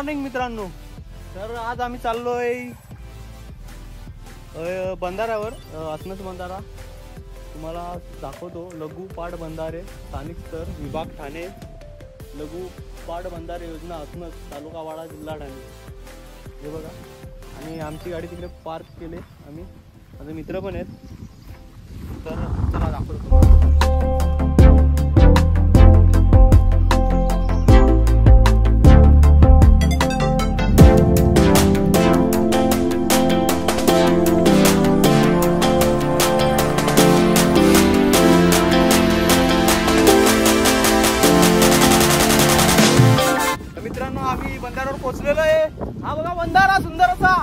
Morning मित्रांनो. तर आज आम्ही चाललोय बंधाऱ्यावर, असनस बंधारा. तुम्हाला दाखवतो. लघु पाट बंधारे स्थानिक स्तर विभाग ठाणे. लघु पाट बंधारे योजना असनस तालुका वाडा जिल्हा ठाणे. हे बघा. आणि आमची गाडी तिकडे पार्क केले आम्ही. माझे मित्र पण आहेत. तर चला दाखवतो. मित्रांनो आम्ही बंधाऱ्यावर पोहोचलेलो आहे. हा बघा बंधारा सुंदर असा.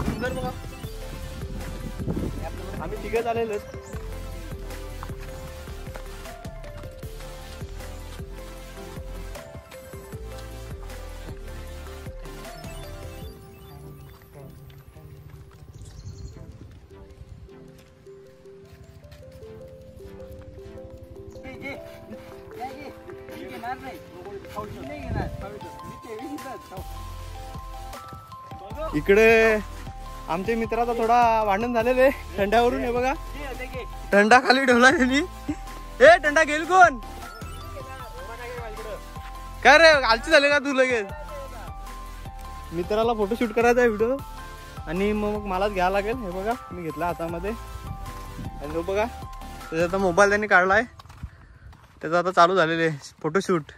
सुंदर बघा. आम्ही तिघे झालेलो आहेत. इकडे आमच्या मित्राचा थोडा भांडण झालेले थंडावरून. हे बघा थंडा खाली ठेवला त्यांनी. ए थंडा घेईल कोण? काय रे आलची झाले का तू? लगेच मित्राला फोटोशूट करायचा आहे व्हिडिओ आणि मग मलाच घ्यावं लागेल. हे बघा मी घेतला हातामध्ये. आणि तो बघा त्याचा मोबाईल त्यांनी काढलाय. त्याचं आता चालू झालेले फोटोशूट.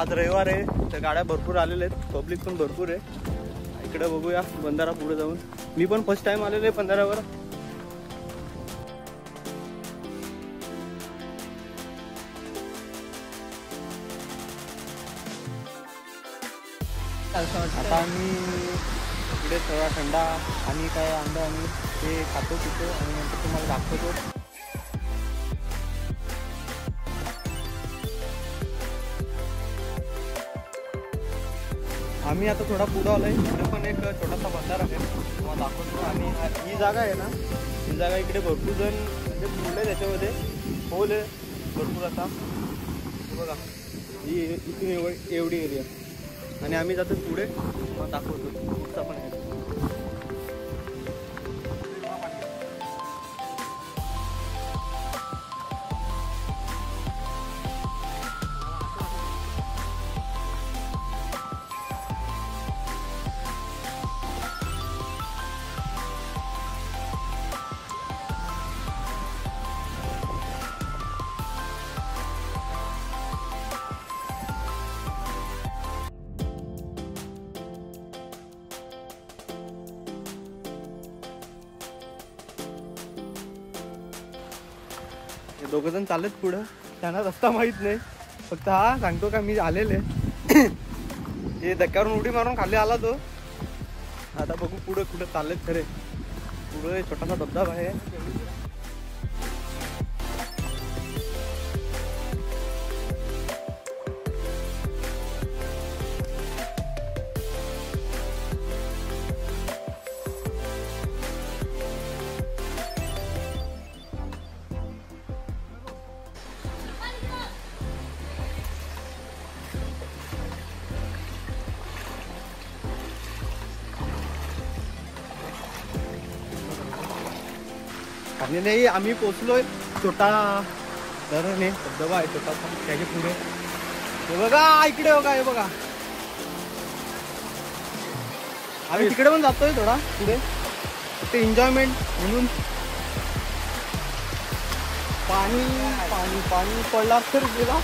आज रविवार आहे तर गाड्या भरपूर आलेल्या आहेत. पब्लिक पण भरपूर आहे. इकडे बघूया बंधारा पुढे जाऊन. मी पण फर्स्ट टाइम आलेलो आहे बंधाऱ्यावर. आता आम्ही इकडे थोडा थंडा आणि काय अंडा आणि ते खातो पितो आणि नंतर तुम्हाला दाखवतो. आम्ही आता थोडा पुढं आलोय. इकडे पण एक छोटासा बंधारा आहे तुम्हाला दाखवतो. आणि ही जागा आहे ना, ही जागा इकडे भरपूर जण म्हणजे पुढे त्याच्यामध्ये होल आहे भरपूर असा. बघा ही इथून एवढी एरिया. आणि आम्ही जातो पुढे दाखवतो पुढचा पण आहे. दोघं जण चाललेत पुढं. त्यांना रस्ता माहित नाही. फक्त हा सांगतो का मी आलेले. हे धक्क्यावरून उडी मारून खाली आला तो. आता बघू पुढं कुठं चाललेत खरे. पुढं छोटासा धबधबा आहे. आणि नाही आम्ही पोचलोय. छोटा धरण आहे, धबधबा आहे छोटासा त्याच्या पुढे. हे बघा इकडे बघा. हे बघा आम्ही तिकडे पण जातोय थोडा पुढे. ते एन्जॉयमेंट म्हणून. पाणी पाणी पाणी पडला तर गेला.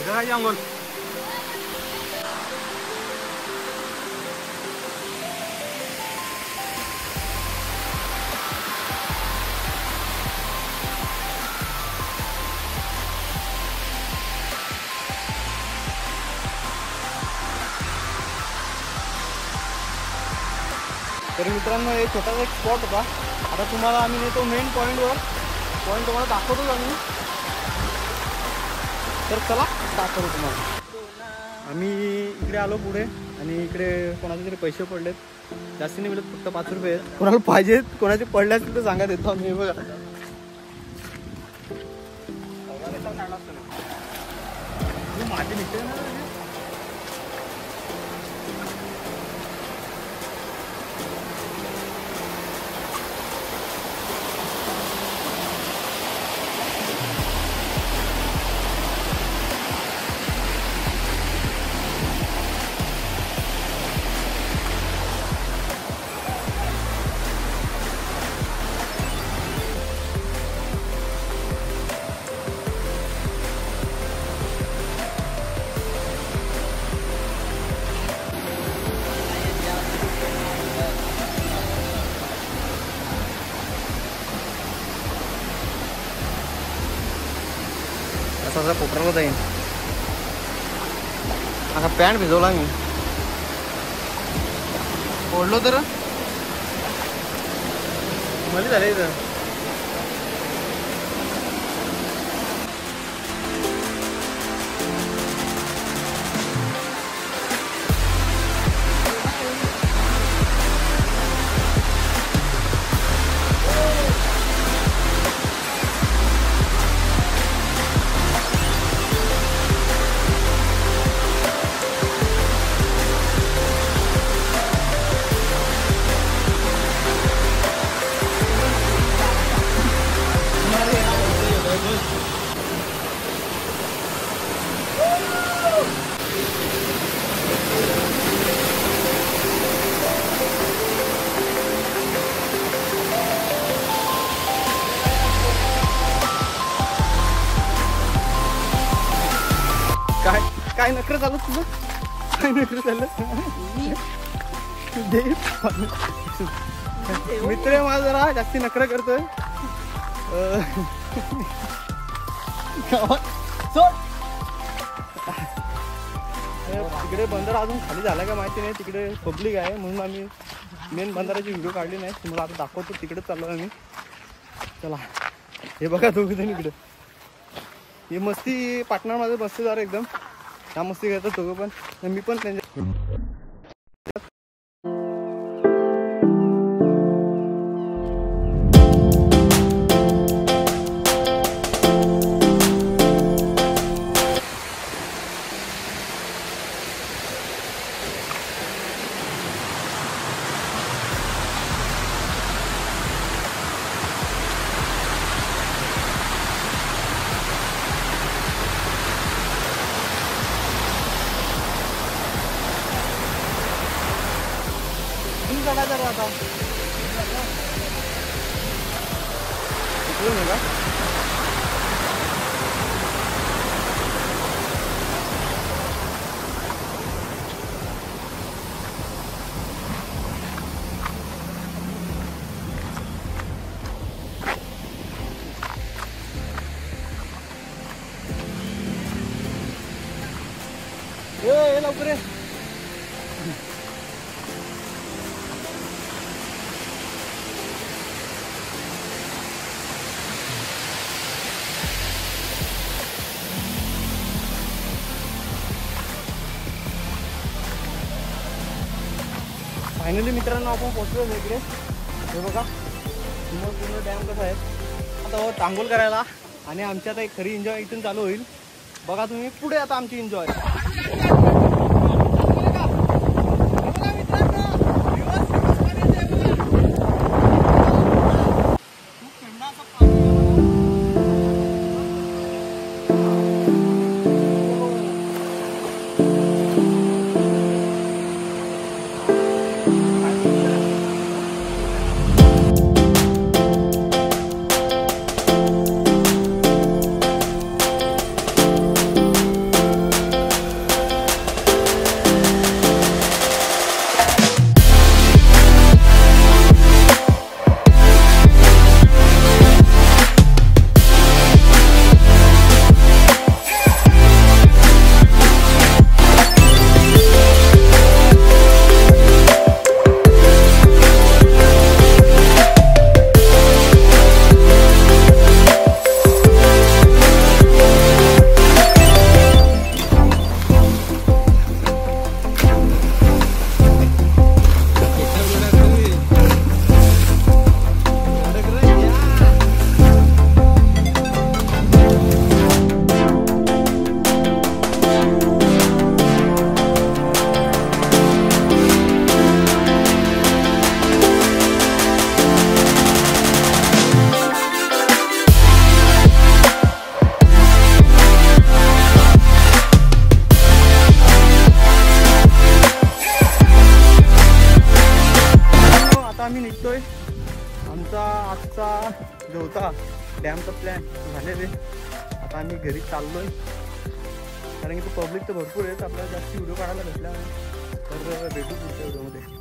इथं काय अंघोळ तर मित्रांनो हे छोटासा एक स्पॉट होता. आता तुम्हाला आम्ही नेतो मेन पॉईंटवर. पॉईंट तुम्हाला दाखवतोच आम्ही. तर चला स्टार्ट करू तुम्हाला. आम्ही इकडे आलो पुढे आणि इकडे कोणाचे तरी पैसे पडलेत. जास्ती नाही मिळत, फक्त 5 रुपये आहेत. कोणाला पाहिजेत, कोणाचे पडले असतील तर सांगा, देतो आम्ही. बघा माझे निघते ना. असा कोपऱ्याला जाईन. आता पॅन्ट भिजवला मी, ओढलो तर मला झालं इथं. काय नखरं चालू तुझं? काय नखरं चाललं? मित्र माझा जरा जास्ती नखरं करतोय. तिकडे बंदर अजून खाली झाला का माहिती नाही. तिकडे पब्लिक आहे म्हणून आम्ही मेन बंदराची व्हिडिओ काढली नाही. तुम्हाला आता दाखवतो. तिकडे चाललो आम्ही. चला हे बघा दोघे जण इकडे. हे मस्ती पाटणामध्ये बसतेदार एकदम. त्या मस्ती करतात दोघं पण, मी पण त्यांच्या. चढायचं रे आता. इकडून का? ये लवकर ये. फायनली मित्रांनो आपण पोहोचलो इकडे. हे बघा पूर्ण डॅम कसा आहे. आता टांगोल करायला आणि आमची आता एक खरी एन्जॉय इथून चालू होईल. बघा तुम्ही पुढे आता आमची एन्जॉय. प्लॅन झालेले. आता आम्ही घरी चाललोय कारण की पब्लिक तर भरपूर आहेत, आपल्याला जास्त व्हिडिओ काढायला भेटला. तर भेटू पुढच्या व्हिडिओमध्ये.